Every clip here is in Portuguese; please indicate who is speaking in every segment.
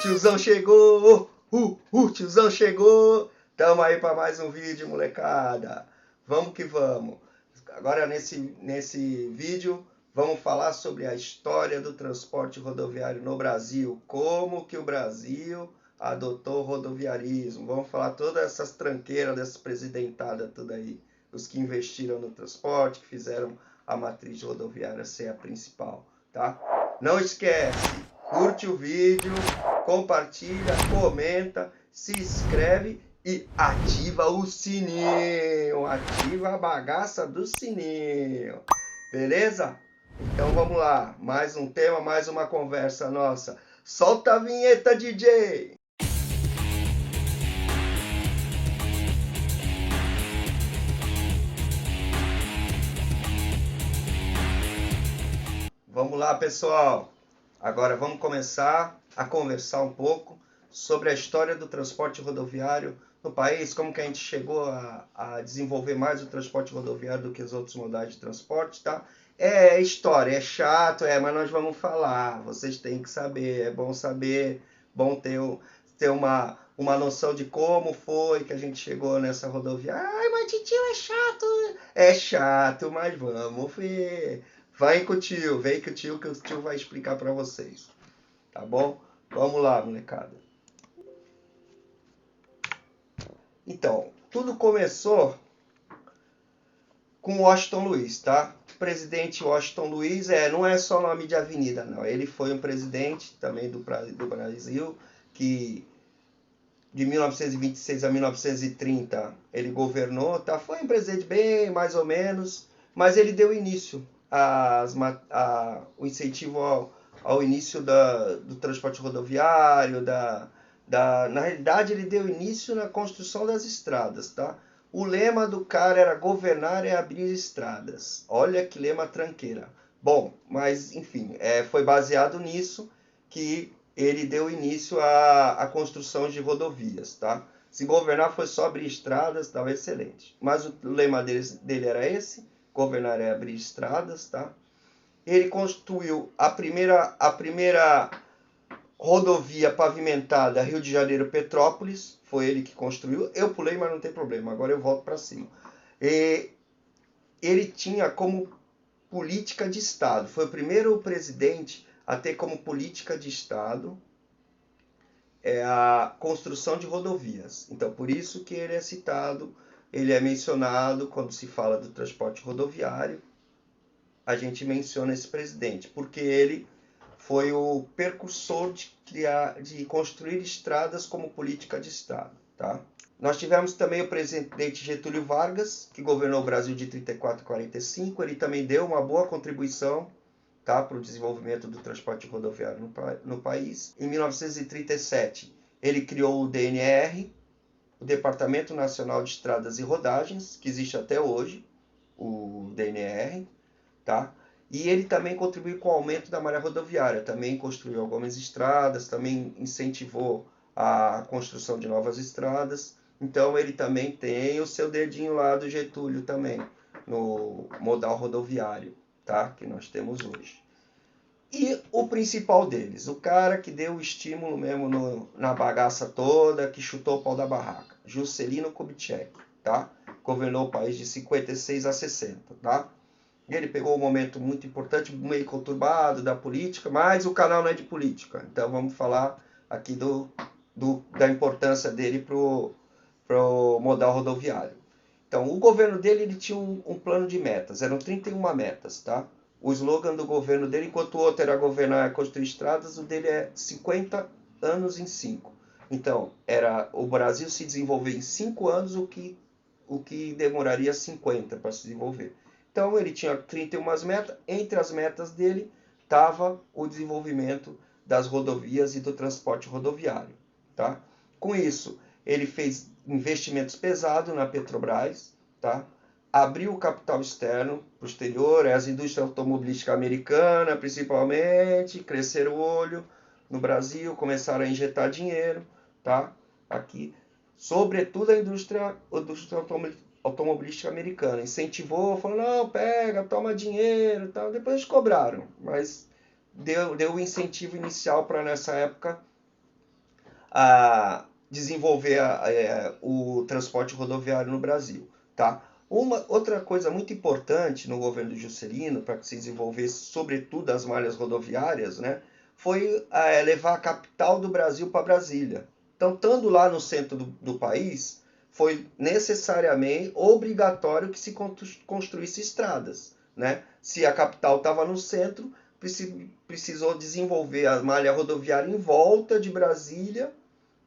Speaker 1: Tiozão chegou! Tiozão chegou! Tamo aí para mais um vídeo, molecada. Vamos que vamos. Agora nesse vídeo vamos falar sobre a história do transporte rodoviário no Brasil. Como que o Brasil adotou o rodoviarismo. Vamos falar todas essas tranqueiras dessas presidentadas tudo aí. Os que investiram no transporte, que fizeram a matriz rodoviária ser a principal, tá? Não esquece, curte o vídeo, compartilha, comenta, se inscreve e ativa o sininho. Ativa a bagaça do sininho. Beleza? Então vamos lá. Mais um tema, mais uma conversa nossa. Solta a vinheta, DJ! Vamos lá, pessoal. Agora vamos começar a conversar um pouco sobre a história do transporte rodoviário no país, como que a gente chegou a desenvolver mais o transporte rodoviário do que os outros modais de transporte, tá? É história, é chato, mas nós vamos falar, vocês têm que saber, bom ter uma noção de como foi que a gente chegou nessa rodoviária. Ai, mas tio, é chato. É chato, mas vamos ver. Vem com o tio vai explicar para vocês. Tá bom? Vamos lá, molecada. Então, tudo começou com Washington Luiz, tá? O presidente Washington Luiz não é só nome de avenida, não. Ele foi um presidente também do Brasil que de 1926 a 1930 ele governou, tá? Foi um presidente bem mais ou menos, mas ele deu início o incentivo ao início do transporte rodoviário, na realidade ele deu início na construção das estradas, tá? O lema do cara era governar é abrir estradas. Olha que lema tranqueira. Bom, mas enfim, foi baseado nisso que ele deu início à construção de rodovias, tá? Se governar foi só abrir estradas, estava excelente. Mas o lema dele era esse, governar é abrir estradas, tá? Ele construiu a primeira rodovia pavimentada Rio de Janeiro-Petrópolis, foi ele que construiu. Eu pulei, mas não tem problema, agora eu volto para cima. Ele tinha como política de Estado, foi o primeiro presidente a ter como política de Estado a construção de rodovias. Então, por isso que ele é citado, ele é mencionado quando se fala do transporte rodoviário, a gente menciona esse presidente, porque ele foi o precursor de construir estradas como política de Estado, tá? Nós tivemos também o presidente Getúlio Vargas, que governou o Brasil de 34 a 45, ele também deu uma boa contribuição, tá, para o desenvolvimento do transporte rodoviário no país. Em 1937, ele criou o DNR, o Departamento Nacional de Estradas e Rodagens, que existe até hoje, o DNR, tá? E ele também contribuiu com o aumento da malha rodoviária, também construiu algumas estradas, também incentivou a construção de novas estradas. Então ele também tem o seu dedinho lá do Getúlio também, no modal rodoviário, tá? Que nós temos hoje. E o principal deles, o cara que deu o estímulo mesmo na bagaça toda, que chutou o pau da barraca, Juscelino Kubitschek, tá? Governou o país de 56 a 60, tá? Ele pegou um momento muito importante, meio conturbado da política, mas o canal não é de política, então vamos falar aqui da importância dele pro modal rodoviário. Então, o governo dele ele tinha um plano de metas, eram 31 metas, tá? O slogan do governo dele, enquanto o outro era governar e construir estradas, o dele é 50 anos em 5. Então, era o Brasil se desenvolver em 5 anos o que demoraria 50 para se desenvolver. Então, ele tinha 31 metas, entre as metas dele estava o desenvolvimento das rodovias e do transporte rodoviário, tá? Com isso, ele fez investimentos pesados na Petrobras, tá? Abriu o capital externo para o exterior, as indústrias automobilísticas americanas, principalmente, cresceram o olho no Brasil, começaram a injetar dinheiro, tá? Aqui, sobretudo a indústria automobilística americana, incentivou, falou, não, pega, toma dinheiro, tal. Depois eles cobraram, mas deu o incentivo inicial para, nessa época, a desenvolver o transporte rodoviário no Brasil. Tá? Outra coisa muito importante no governo do Juscelino, para que se desenvolvesse, sobretudo, as malhas rodoviárias, né, foi levar a capital do Brasil para Brasília. Então, estando lá no centro do país, foi necessariamente obrigatório que se construísse estradas. Né? Se a capital estava no centro, precisou desenvolver a malha rodoviária em volta de Brasília.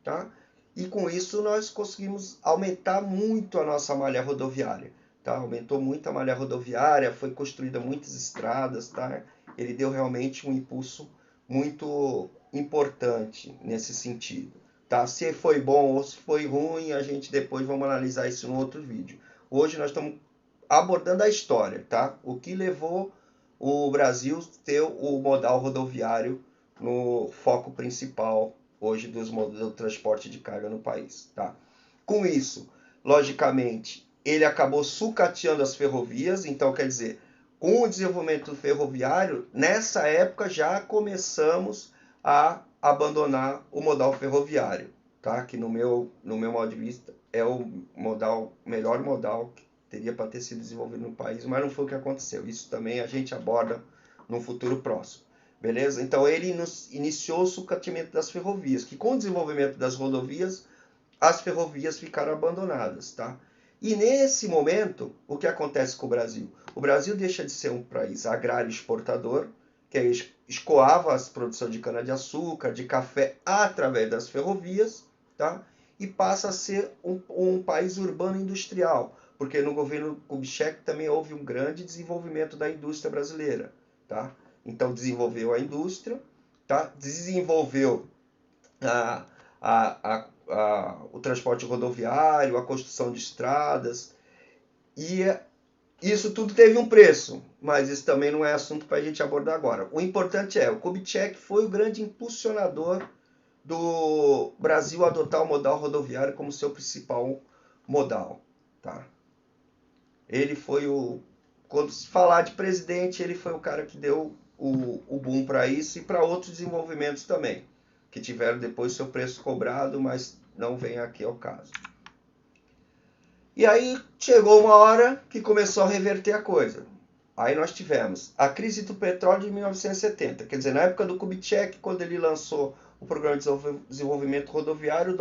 Speaker 1: Tá? E com isso nós conseguimos aumentar muito a nossa malha rodoviária. Tá? Aumentou muito a malha rodoviária, foi construída muitas estradas. Tá? Ele deu realmente um impulso muito importante nesse sentido. Tá? Se foi bom ou se foi ruim, a gente depois vamos analisar isso no outro vídeo. Hoje nós estamos abordando a história, tá? O que levou o Brasil a ter o modal rodoviário no foco principal hoje do transporte de carga no país. Tá? Com isso, logicamente, ele acabou sucateando as ferrovias, então quer dizer, com o desenvolvimento ferroviário, nessa época já começamos a abandonar o modal ferroviário, tá? Que no meu modo de vista é o melhor modal que teria para ter sido desenvolvido no país, mas não foi o que aconteceu. Isso também a gente aborda no futuro próximo. Beleza? Então ele iniciou o sucateamento das ferrovias, que com o desenvolvimento das rodovias, as ferrovias ficaram abandonadas. Tá? E nesse momento, o que acontece com o Brasil? O Brasil deixa de ser um país agrário exportador, que escoava a produção de cana-de-açúcar, de café, através das ferrovias, tá? E passa a ser um país urbano industrial, porque no governo Kubitschek também houve um grande desenvolvimento da indústria brasileira. Tá? Então desenvolveu a indústria, tá? Desenvolveu o transporte rodoviário, a construção de estradas, e isso tudo teve um preço, mas isso também não é assunto para a gente abordar agora. O importante o Kubitschek foi o grande impulsionador do Brasil adotar o modal rodoviário como seu principal modal. Tá? Ele foi quando se falar de presidente, ele foi o cara que deu o boom para isso e para outros desenvolvimentos também, que tiveram depois seu preço cobrado, mas não vem aqui ao caso. E aí chegou uma hora que começou a reverter a coisa. Aí nós tivemos a crise do petróleo de 1970, quer dizer, na época do Kubitschek, quando ele lançou o programa de desenvolvimento rodoviário,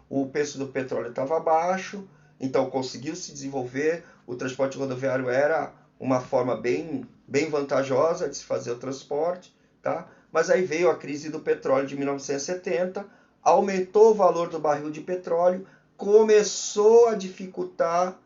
Speaker 1: o preço do petróleo estava baixo, então conseguiu se desenvolver, o transporte rodoviário era uma forma bem vantajosa de se fazer o transporte, tá? Mas aí veio a crise do petróleo de 1970, aumentou o valor do barril de petróleo, começou a dificultar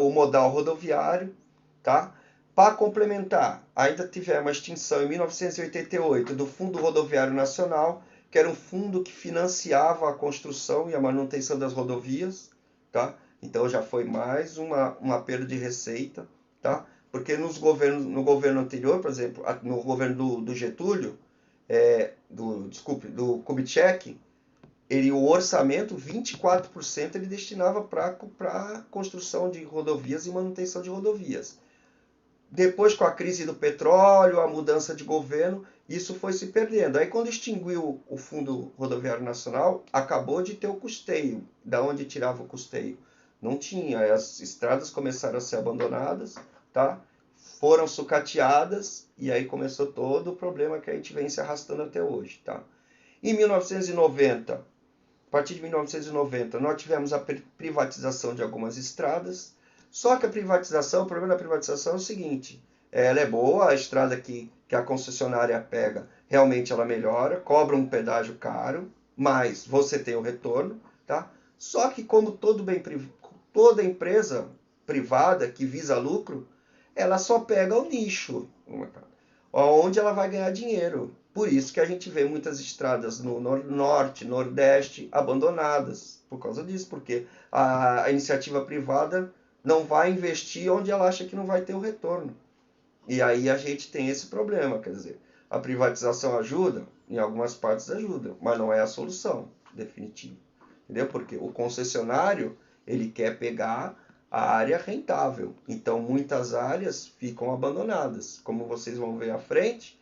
Speaker 1: o modal rodoviário, tá? Para complementar, ainda tivemos a extinção em 1988 do Fundo Rodoviário Nacional, que era um fundo que financiava a construção e a manutenção das rodovias, tá? Então já foi mais uma perda de receita, tá? Porque no governo anterior, por exemplo, no governo do Getúlio, do Kubitschek, o orçamento, 24% ele destinava para a construção de rodovias e manutenção de rodovias. Depois, com a crise do petróleo, a mudança de governo, isso foi se perdendo. Aí, quando extinguiu o Fundo Rodoviário Nacional, acabou de ter o custeio. Da onde tirava o custeio? Não tinha. As estradas começaram a ser abandonadas, tá? Foram sucateadas, e aí começou todo o problema que a gente vem se arrastando até hoje. Tá? Em 1990, a partir de 1990, nós tivemos a privatização de algumas estradas. Só que o problema da privatização é o seguinte: ela é boa, a estrada que a concessionária pega, realmente ela melhora, cobra um pedágio caro, mas você tem o retorno. Tá? Só que como toda empresa privada que visa lucro, ela só pega o nicho, onde ela vai ganhar dinheiro. Por isso que a gente vê muitas estradas no norte, nordeste, abandonadas. Por causa disso, porque a iniciativa privada não vai investir onde ela acha que não vai ter o retorno. E aí a gente tem esse problema, quer dizer, a privatização ajuda, em algumas partes ajuda, mas não é a solução definitiva. Entendeu? Porque o concessionário, ele quer pegar a área rentável. Então, muitas áreas ficam abandonadas. Como vocês vão ver à frente,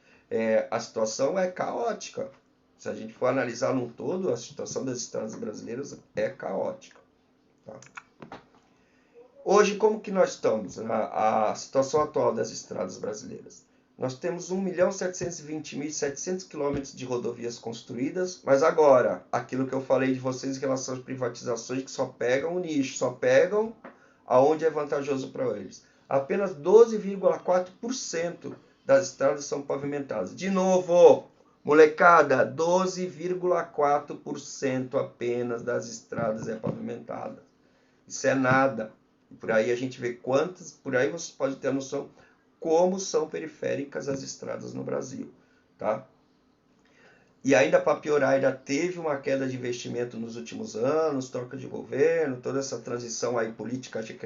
Speaker 1: a situação é caótica. Se a gente for analisar num todo, a situação das estradas brasileiras é caótica. Tá? Hoje, como que nós estamos? A situação atual das estradas brasileiras. Nós temos 1.720.700 quilômetros de rodovias construídas, mas agora, aquilo que eu falei de vocês em relação às privatizações, que só pegam o nicho, só pegam aonde é vantajoso para eles. Apenas 12,4% das estradas são pavimentadas. De novo, molecada, 12,4% apenas das estradas é pavimentada. Isso é nada. E por aí a gente vê quantas, por aí você pode ter a noção como são periféricas as estradas no Brasil, tá? E ainda para piorar, ainda teve uma queda de investimento nos últimos anos, troca de governo, toda essa transição aí política que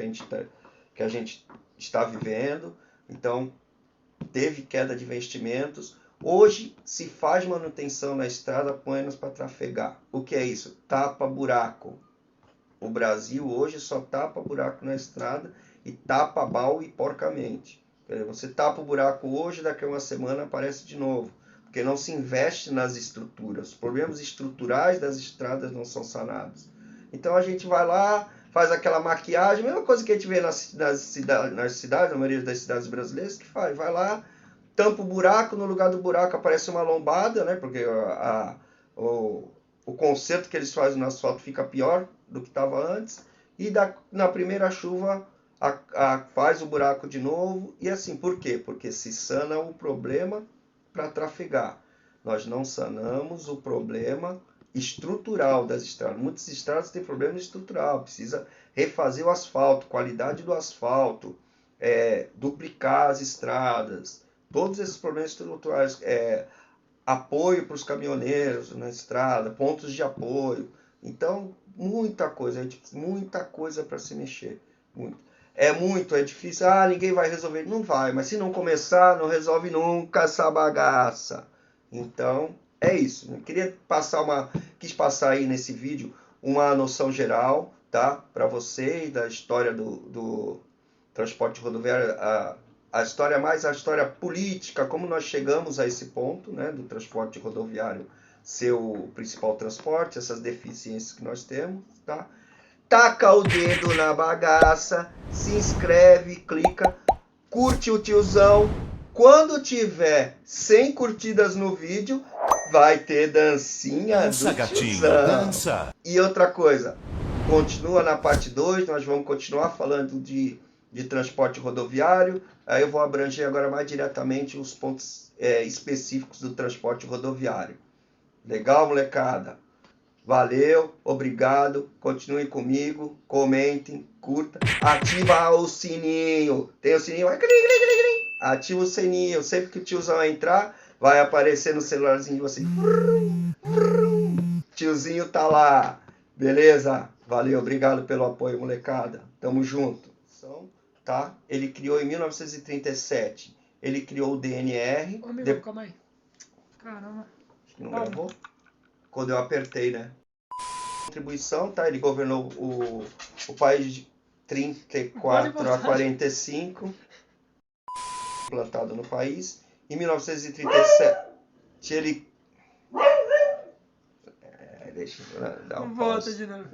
Speaker 1: a gente está vivendo. Então, teve queda de investimentos. Hoje se faz manutenção na estrada apenas para trafegar. O que é isso? Tapa buraco. O Brasil hoje só tapa buraco na estrada e tapa mal e porcamente. Você tapa o buraco hoje, daqui a uma semana aparece de novo. Porque não se investe nas estruturas. Os problemas estruturais das estradas não são sanados. Então a gente vai lá, faz aquela maquiagem, mesma coisa que a gente vê nas cidades, na maioria das cidades brasileiras, que faz. Vai lá, tampa o buraco, no lugar do buraco aparece uma lombada, né? Porque o conserto que eles fazem no asfalto fica pior do que estava antes. E na primeira chuva faz o buraco de novo. E assim, por quê? Porque se sana o problema para trafegar. Nós não sanamos o problema estrutural das estradas. Muitas estradas têm problema estrutural, precisa refazer o asfalto, qualidade do asfalto, duplicar as estradas, todos esses problemas estruturais, apoio para os caminhoneiros na estrada, pontos de apoio. Então, muita coisa para se mexer. É difícil, ninguém vai resolver. Não vai, mas se não começar, não resolve nunca essa bagaça. Então, é isso. Eu quis passar aí nesse vídeo uma noção geral, tá? Para vocês, da história do transporte rodoviário, a história política, como nós chegamos a esse ponto, né? Do transporte rodoviário ser o principal transporte, essas deficiências que nós temos, tá? Taca o dedo na bagaça, se inscreve, clica, curte o tiozão. Quando tiver 100 curtidas no vídeo, vai ter dancinha
Speaker 2: dança,
Speaker 1: do
Speaker 2: gatinho,
Speaker 1: tiozão.
Speaker 2: dança.
Speaker 1: E outra coisa, continua na parte 2, nós vamos continuar falando de transporte rodoviário. Aí eu vou abranger agora mais diretamente os pontos específicos do transporte rodoviário. Legal, molecada? Valeu, obrigado, continuem comigo, comentem, curta, ativa o sininho, tem o sininho, ativa o sininho, sempre que o tiozão entrar, vai aparecer no celularzinho de vocês, tiozinho tá lá, beleza? Valeu, obrigado pelo apoio, molecada, tamo junto. Tá? Ele criou em 1937, ele criou o DNR.
Speaker 3: Ô, amigo, calma aí. Caramba.
Speaker 1: Acho que não gravou? Quando eu apertei, né? Contribuição, tá? Ele governou o país de 34 a 45, implantado no país. Em 1937, ele... deixa eu dar um pause.
Speaker 3: Volta de novo.